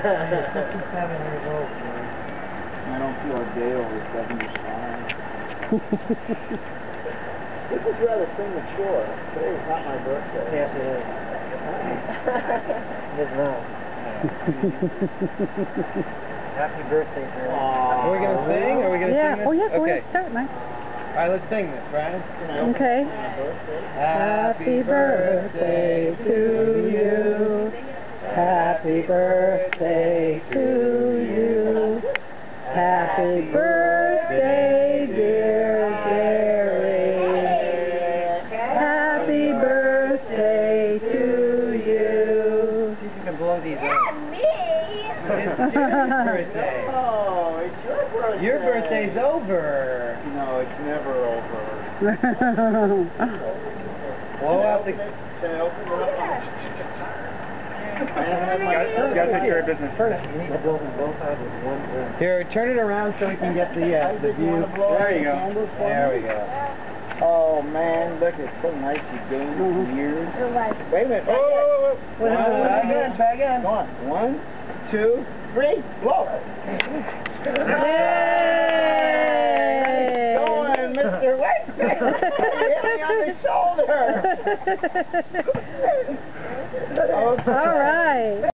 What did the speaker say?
years old, man. I don't feel a day over 75. This is rather premature. Today is not my birthday. Yes, it is. It is not. Happy birthday, man. Are we going to sing? Are we going to sing this? Oh, yeah, go Okay. ahead, start, man. All right, let's sing this, right? Okay. Happy birthday to you. Happy birthday to you. Happy birthday, dear Jerry. Happy birthday to you. See if you can blow these out. It's your birthday. Oh, it's your birthday. Your birthday's over. No, it's never over. Blow out the... Can I open it up? I haven't had my Got to take care of business. Turn it. You need to build them both sides with one ring. Here, turn it around so we can get the view. There you go. There we go. Oh man, look, it's so nice you gained years. Wait a minute. Oh, Try again. Try again. Come on. 1, 2, 3, blow. Yay! Go on, Mr. Wait. Hit me on the shoulder. All right.